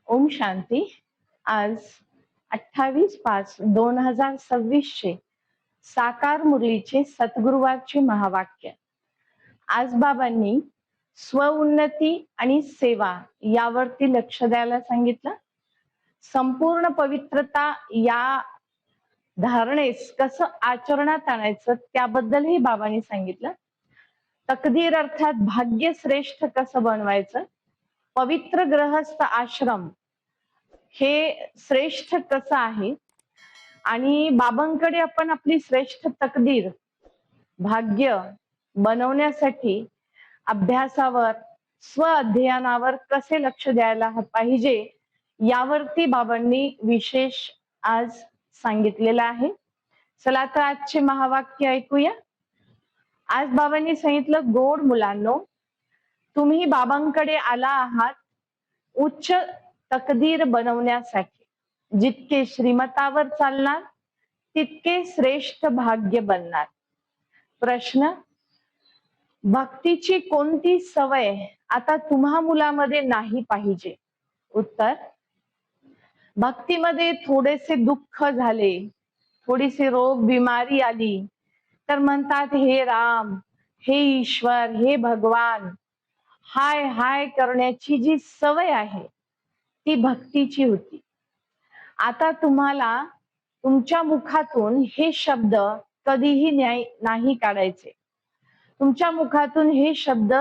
ओम शांती. आज 28/5/2026 साकार मुरलीचे सद्गुरुवारचे महावाक्य. आज बाबांनी स्वउन्नती आणि सेवा यावरती लक्ष द्यायला सांगितलं. संपूर्ण पवित्रता या धारणेस कसं आचरणात आणायचं त्याबद्दलही बाबांनी सांगितलं. तकदीर अर्थात भाग्य श्रेष्ठ कसं बनवायचं, पवित्र गृहस्थ आश्रम हे श्रेष्ठ कसं आहे आणि बाबांकडे आपण आपली श्रेष्ठ तकदीर भाग्य बनवण्यासाठी अभ्यासावर स्व अध्ययनावर कसे लक्ष द्यायला पाहिजे यावरती बाबांनी विशेष आज सांगितलेलं आहे. चला तर आजचे महावाक्य ऐकूया. आज बाबांनी सांगितलं, गोड मुलांनो, तुम्ही बाबांकडे आला आहात उच्च तकदीर बनवण्यासाठी. जितके श्रीमतावर चालणार तितके श्रेष्ठ भाग्य बनणार. प्रश्न, भक्तीची कोणती सवय आता तुम्हा मुलामध्ये नाही पाहिजे? उत्तर, भक्तीमध्ये थोडेसे दुःख झाले, थोडीशी रोग बिमारी आली तर म्हणतात, हे राम, हे ईश्वर, हे भगवान. हाय हाय करण्याची जी सवय आहे ती भक्तीची होती. आता तुम्हाला तुमच्या मुखातून हे शब्द कधीही नाही काढायचे. तुमच्या मुखातून हे शब्द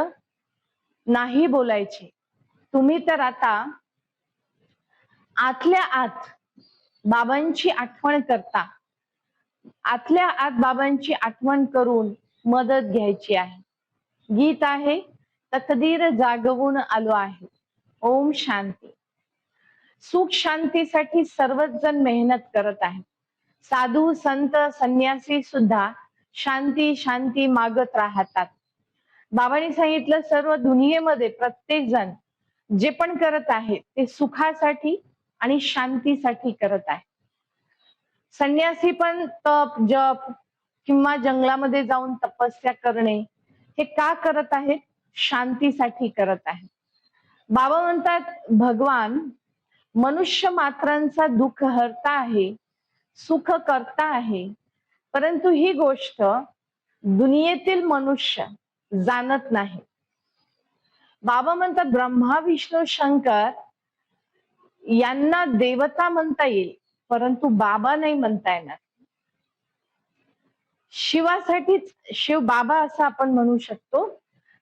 नाही बोलायचे. तुम्ही तर आता आतल्या आत बाबांची आठवण करता. आतल्या आत बाबांची आठवण करून मदत घ्यायची आहे. गीत आहे, तकदीर जागवून आलो आहे. ओम शांती. सुख शांतीसाठी सर्वच जण मेहनत करत आहेत. साधू संत संन्यासी सुद्धा शांती शांती मागत राहतात. बाबांनी सांगितलं, सर्व दुनियेमध्ये प्रत्येक जण जे पण करत आहे ते सुखासाठी आणि शांतीसाठी करत आहे. संन्यासी पण तप जप किंवा जंगलामध्ये जाऊन तपस्या करणे हे का करत आहेत? शांतीसाठी करत आहेत. बाबा म्हणतात, भगवान मनुष्य मात्रांचा दुःख हरता आहे, सुख करता आहे, परंतु ही गोष्ट दुनियेतील मनुष्य जाणत नाही. बाबा म्हणतात, ब्रह्मा विष्णू शंकर यांना देवता म्हणता येईल, परंतु बाबा नाही म्हणता येणार. शिवासाठीच शिव बाबा असं आपण म्हणू शकतो.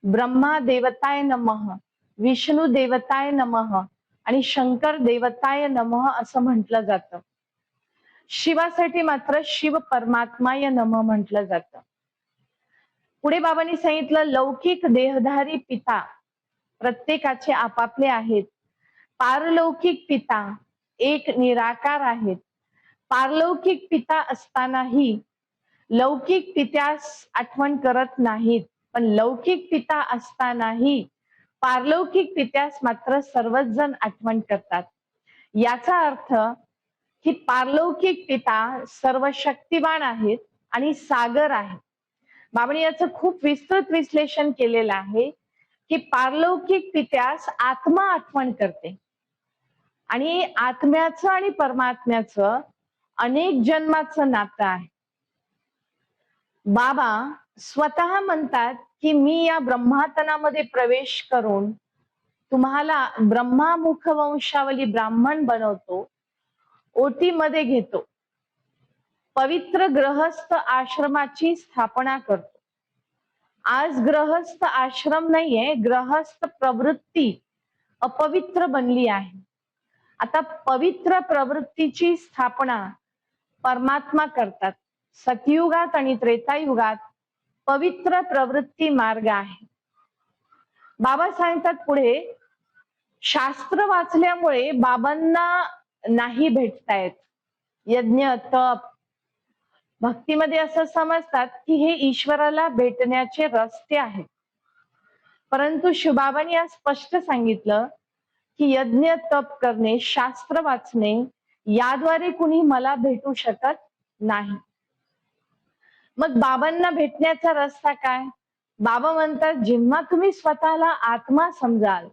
ब्रह्मा देवताय नमः, विष्णू देवताय नमः आणि शंकर देवताय नमः असं म्हटलं जातं. शिवासाठी मात्र शिव परमात्माय नमः म्हटलं जातं. पुढे बाबांनी सांगितलं, लौकिक देहधारी पिता प्रत्येकाचे आपापले आहेत. पारलौकिक पिता एक निराकार आहेत. पारलौकिक पिता असतानाही लौकिक पित्यास आठवण करत नाहीत, पण लौकिक पिता असतानाही पारलौकिक पित्यास मात्र सर्वच जण आठवण करतात. याचा अर्थ की पारलौकिक पिता सर्व शक्तिवान आहेत आणि सागर आहेत. बाबांनी याचं खूप विस्तृत विश्लेषण केलेलं आहे की पारलौकिक पित्यास आत्मा आठवण करते आणि आत्म्याचं आणि परमात्म्याचं अनेक जन्माचं नातं आहे. बाबा स्वतः म्हणतात की मी या ब्रह्मातनामध्ये प्रवेश करून तुम्हाला ब्रह्मामुख वंशावली ब्राह्मण बनवतो, ओटीमध्ये घेतो, पवित्र गृहस्थ आश्रमाची स्थापना करतो. आज गृहस्थ आश्रम नाहीये, गृहस्थ प्रवृत्ती अपवित्र बनली आहे. आता पवित्र प्रवृत्तीची स्थापना परमात्मा करतात. सतयुगात आणि त्रेतायुगात पवित्र प्रवृत्ती मार्ग आहे. बाबा सांगतात पुढे, शास्त्र वाचल्यामुळे बाबांना नाही भेटतायत. यज्ञ तप भक्तीमध्ये असं समजतात की हे ईश्वराला भेटण्याचे रस्ते आहेत, परंतु शिवबाबांनी आज स्पष्ट सांगितलं की यज्ञ तप करणे, शास्त्र वाचणे याद्वारे कुणी मला भेटू शकत नाही. मग बाबांना भेटण्याचा रस्ता काय? बाबा म्हणतात, जेव्हा तुम्ही स्वतःला आत्मा समजाल,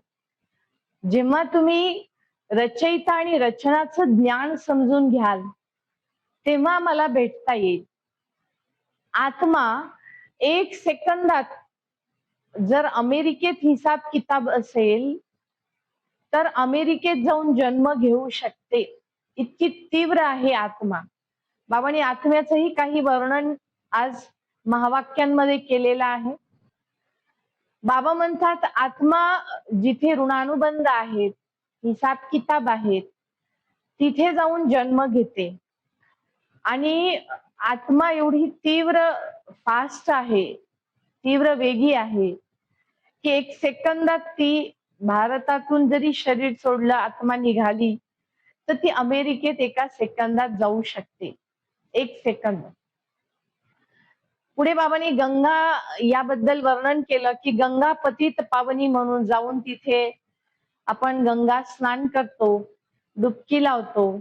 जेव्हा तुम्ही रचयिता आणि रचनाचं ज्ञान समजून घ्याल तेव्हा मला भेटता येईल. आत्मा एक सेकंदात जर अमेरिकेत हिसाब किताब असेल तर अमेरिकेत जाऊन जन्म घेऊ शकते, इतकी तीव्र आहे आत्मा. बाबांनी आत्म्याचंही काही वर्णन आज महावाक्यांमध्ये केलेलं आहे. बाबा म्हणतात आत्मा जिथे ऋणानुबंध आहेत, हिसाब किताब आहेत, तिथे जाऊन जन्म घेते. आणि आत्मा एवढी तीव्र फास्ट आहे, तीव्र वेगी आहे की एक सेकंदात ती भारतातून जरी शरीर सोडलं, आत्मा निघाली तर ती अमेरिकेत एका सेकंदात जाऊ शकते. एक सेकंद. पुढे बाबांनी गंगा याबद्दल वर्णन केलं की गंगा पतित पावनी म्हणून जाऊन तिथे आपण गंगा स्नान करतो, डुबकी लावतो.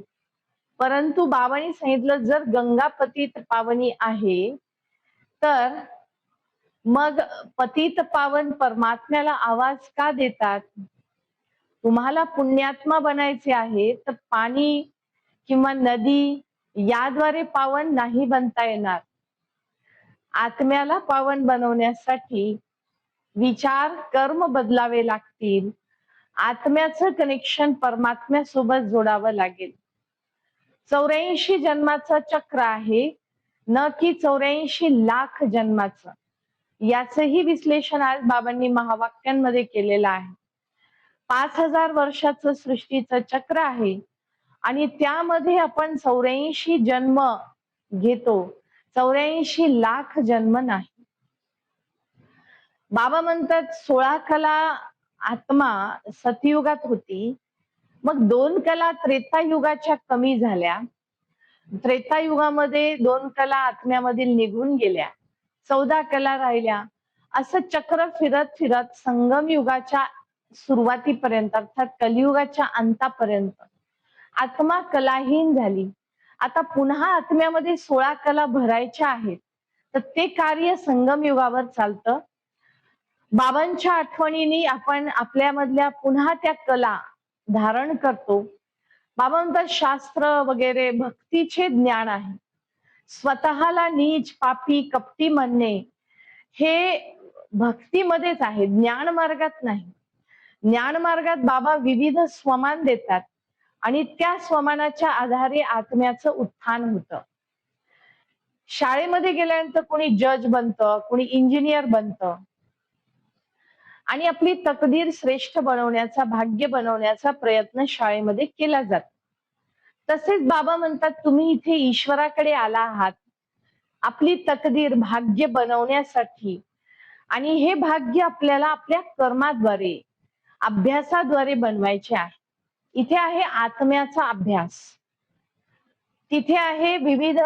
परंतु बाबांनी सांगितलं जर गंगा पतित पावनी आहे तर मग पतित पावन परमात्म्याला आवाज का देतात? तुम्हाला पुण्यात्मा बनायचे आहे तर पाणी किंवा नदी याद्वारे पावन नाही बनता येणार. आत्म्याला पावन बनवण्यासाठी विचार कर्म बदलावे लागतील. आत्म्याचं कनेक्शन परमात्म्यासोबत जोडावं लागेल. 84 जन्माचं चक्र आहे, न की 84 लाख जन्माचं. याचंही विश्लेषण आज बाबांनी महावाक्यांमध्ये केलेलं आहे. 5000 वर्षाचं सृष्टीचं चक्र आहे आणि त्यामध्ये आपण 84 जन्म घेतो, 84 लाख जन्म नाही. बाबा म्हणतात 16 कला आत्मा सतयुगात होती, मग 2 कला त्रेतायुगाच्या कमी झाल्या. त्रेतायुगामध्ये 2 कला आत्म्यामधील निघून गेल्या, 14 कला राहिल्या. असं चक्र फिरत फिरत संगम युगाच्या सुरुवातीपर्यंत अर्थात कलियुगाच्या अंतापर्यंत आत्मा कलाहीन झाली. आता पुन्हा आत्म्यामध्ये 16 कला भरायच्या आहेत, तर ते कार्य संगम युगावर चालतं. बाबांच्या आठवणीने आपण आपल्यामधल्या पुन्हा त्या कला धारण करतो. बाबा म्हणतात शास्त्र वगैरे भक्तीचे ज्ञान आहे. स्वतःला नीच पापी कपटी म्हणणे हे भक्तीमध्येच आहे, ज्ञान मार्गात नाही. ज्ञान मार्गात बाबा विविध स्वमान देतात आणि त्या स्वमानाच्या आधारे आत्म्याचं उत्थान होतं. शाळेमध्ये गेल्यानंतर कोणी जज बनतं, कोणी इंजिनियर बनतं आणि आपली तकदीर श्रेष्ठ बनवण्याचा, भाग्य बनवण्याचा प्रयत्न शाळेमध्ये केला जातो. तसेच बाबा म्हणतात तुम्ही इथे ईश्वराकडे आला आहात आपली तकदीर भाग्य बनवण्यासाठी, आणि हे भाग्य आपल्याला आपल्या कर्माद्वारे, अभ्यासाद्वारे बनवायचे आहे. इथे आहे आत्म्याचा अभ्यास, तिथे आहे विविध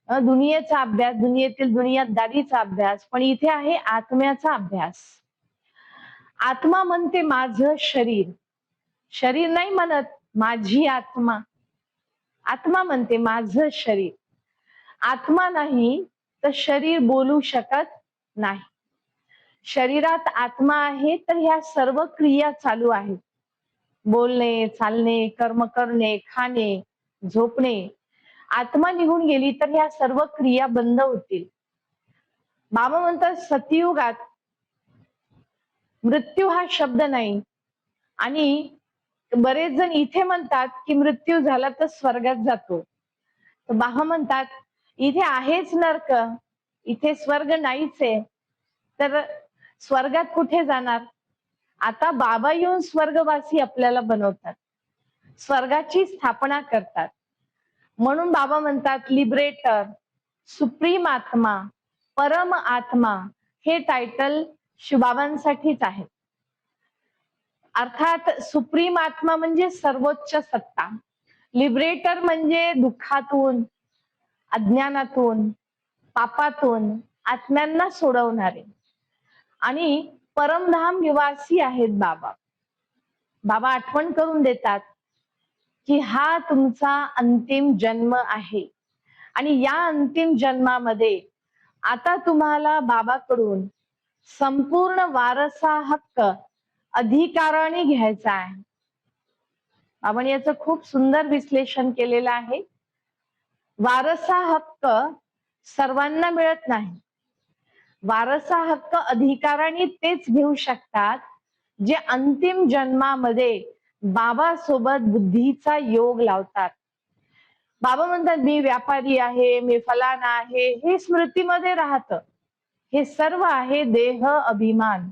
दुनियेचा अभ्यास, दुनियेतील दुनियादारीचा अभ्यास, पण इथे आहे आत्म्याचा अभ्यास. आत्मा म्हणते माझं शरीर, शरीर नाही म्हणत माझी आत्मा. आत्मा म्हणते माझं शरीर. आत्मा नाही तर शरीर बोलू शकत नाही. शरीरात आत्मा आहे तर ह्या सर्व क्रिया चालू आहेत. बोलणे, चालणे, कर्म करणे, खाणे, झोपणे. आत्मा निघून गेली तर ह्या सर्व क्रिया बंद होतील. बाबा म्हणतात सतयुगात मृत्यू हा शब्द नाही, आणि बरेच जण इथे म्हणतात की मृत्यू झाला तर स्वर्गात जातो. तर बाबा म्हणतात इथे आहेच नरक, इथे स्वर्ग नाहीच आहे, तर स्वर्गात कुठे जाणार? आता बाबा येऊन स्वर्गवासी आपल्याला बनवतात, स्वर्गाची स्थापना करतात. म्हणून बाबा म्हणतात लिबरेटर, सुप्रीम आत्मा, परम आत्मा हे टायटल शिवबाबांसाठीच आहे. अर्थात सुप्रीम आत्मा म्हणजे सर्वोच्च सत्ता, लिबरेटर म्हणजे दुःखातून, अज्ञानातून, पापातून आत्म्यांना सोडवणारे, आणि परमधाम निवासी आहेत बाबा. बाबा आठवण करून देतात की हा तुमचा अंतिम जन्म आहे, आणि या अंतिम जन्मामध्ये आता तुम्हाला बाबाकडून संपूर्ण वारसा हक्क अधिकाराने घ्यायचा आहे. आपण याचं खूप सुंदर विश्लेषण केलेलं आहे. वारसा हक्क सर्वांना मिळत नाही. वारसा हक्क अधिकाराने तेच घेऊ शकतात जे अंतिम जन्मामध्ये बाबासोबत बुद्धीचा योग लावतात. बाबा म्हणतात मी व्यापारी आहे, मी फलाना आहे, हे स्मृतीमध्ये राहतं. हे सर्व आहे देह अभिमान.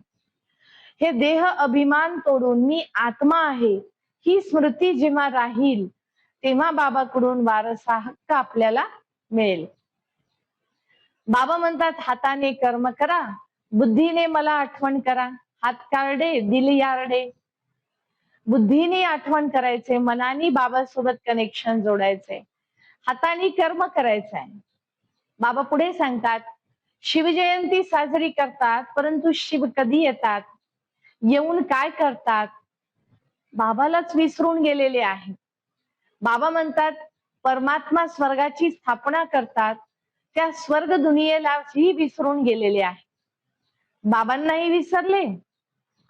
हे देह अभिमान तोडून मी आत्मा आहे ही स्मृती जेव्हा राहील तेव्हा बाबाकडून वारसा हक्क आपल्याला मिळेल. बाबा म्हणतात हाताने कर्म करा, बुद्धीने मला आठवण करा. हात कारडे दिल यारडे. बुद्धीने आठवण करायचे, मनाने बाबासोबत कनेक्शन जोडायचे, हाताने कर्म करायचंय. बाबा पुढे सांगतात शिवजयंती साजरी करतात, परंतु शिव कधी येतात, येऊन काय करतात, बाबालाच विसरून गेलेले आहे. बाबा म्हणतात परमात्मा स्वर्गाची स्थापना करतात, त्या स्वर्ग दुनियेलाही विसरून गेलेले आहे. बाबांनाही विसरले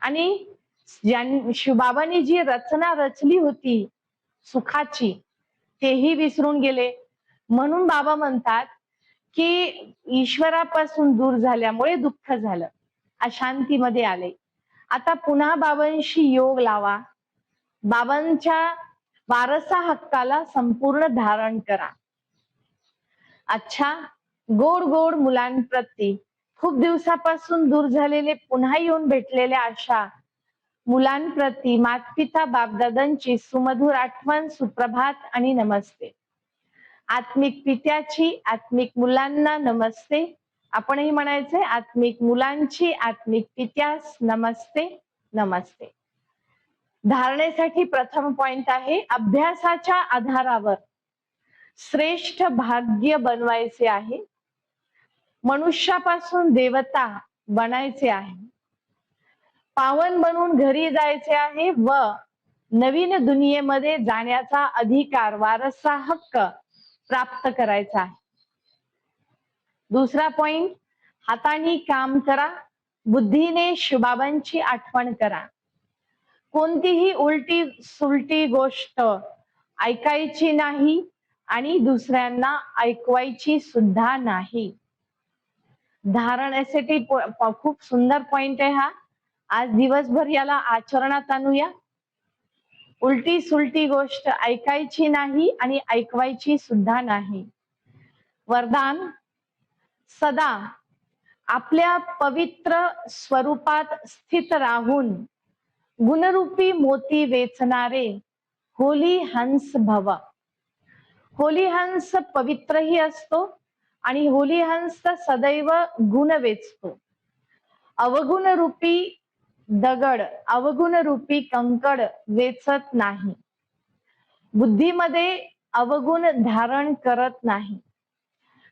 आणि शिवबाबांनी जी रचना रचली होती सुखाची तेही विसरून गेले. म्हणून बाबा म्हणतात की ईश्वरापासून दूर झाल्यामुळे दुःख झालं, अशांतीमध्ये आले. आता पुन्हा बाबांशी योग लावा, बाबांच्या वारसा हक्काला संपूर्ण धारण करा. अच्छा, गोड गोड मुलांप्रती खूप दिवसापासून दूर झालेले पुन्हा येऊन भेटलेल्या अशा मुलांप्रती मातपिता बापदादांची सुमधुर आठवण, सुप्रभात आणि नमस्ते. आत्मिक पित्याची आत्मिक मुलांना नमस्ते. आपणही म्हणायचे आत्मिक मुलांची आत्मिक पित्यास नमस्ते नमस्ते. धारणेसाठी प्रथम पॉइंट आहे अभ्यासाच्या आधारावर श्रेष्ठ भाग्य बनवायचे आहे. मनुष्यापासून देवता बनायचे आहे. पावन बनून घरी जायचे आहे व नवीन दुनियेमध्ये जाण्याचा अधिकार, वारसा हक्क प्राप्त करायचा आहे. दुसरा पॉइंट हाताने काम करा, बुद्धीने शिवबाबांची आठवण करा. कोणतीही उलटी सुलटी गोष्ट ऐकायची नाही आणि दुसऱ्यांना ऐकवायची सुद्धा नाही. धारणेसाठी खूप सुंदर पॉइंट आहे हा. आज दिवसभर याला आचरणात आणूया. उलटी सुलटी गोष्ट ऐकायची नाही आणि ऐकवायची सुद्धा नाही. वरदान सदा आपल्या पवित्र स्वरूपात स्थित राहून गुणरूपी मोती वेचणारे होली हंस भव. होली हंस पवित्रही असतो आणि होली हंस सदैव गुण वेचतो. अवगुण रूपी दगड, अवगुण रूपी कंकड वेचत नाही. बुद्धीमध्ये अवगुण धारण करत नाही.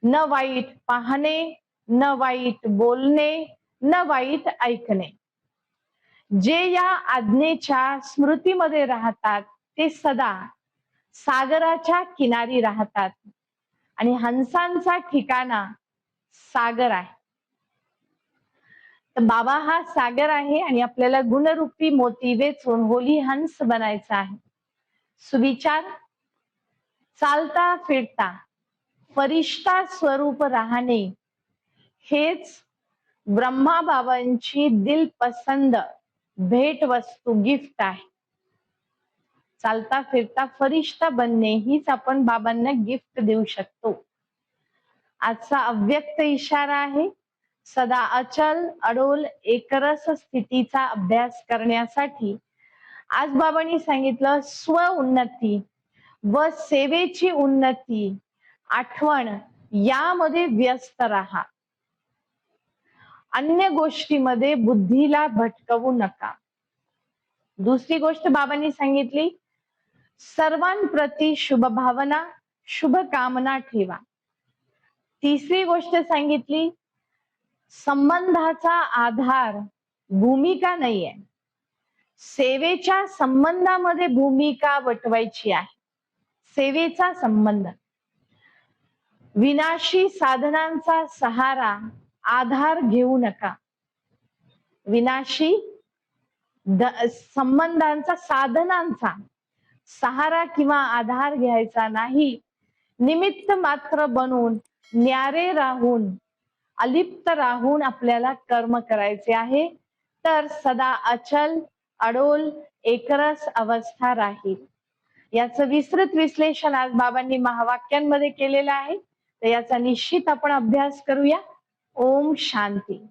न वाईट पाहणे, न वाईट बोलणे, न वाईट ऐकणे. जे या आज्ञेच्या स्मृतीमध्ये राहतात ते सदा सागराच्या किनारी राहतात आणि हंसांचा ठिकाणा सागर आहे. तर बाबा हा सागर आहे आणि आपल्याला गुणरूपी मोती वेचून होली हंस बनायचा आहे. सुविचार चालता फिरता फरिश्ता स्वरूप राहणे हेच ब्रह्मा बाबांची दिलपसंद भेट वस्तू गिफ्ट आहे. चालता फिरता फरिश्ता बनणे हीच आपण बाबांना गिफ्ट देऊ शकतो. आजचा अव्यक्त इशारा आहे सदा अचल अडोल एकरस स्थितीचा अभ्यास करण्यासाठी आज बाबांनी सांगितलं स्व उन्नती व सेवेची उन्नती आठवण यामध्ये व्यस्त राहा. अन्य गोष्टीमध्ये बुद्धीला भटकवू नका. दुसरी गोष्ट बाबांनी सांगितली सर्वांप्रती शुभ भावना शुभ कामना ठेवा. तिसरी गोष्ट सांगितली संबंधाचा आधार भूमिका नाहीये, सेवेच्या संबंधामध्ये भूमिका वटवायची आहे. सेवेचा संबंध विनाशी साधनांचा सहारा आधार घेऊ नका. विनाशी संबंधांचा साधनांचा सहारा किंवा आधार घ्यायचा नाही. निमित्त मात्र बनून, न्यारे राहून, अलिप्त राहून आपल्याला कर्म करायचे आहे. तर सदा अचल, अडोल, एकरस अवस्था राहील. याचं विस्तृत विश्लेषण आज बाबांनी महावाक्यांमध्ये केलेलं आहे. तर याचा निश्चित आपण अभ्यास करूया. ओम शांती.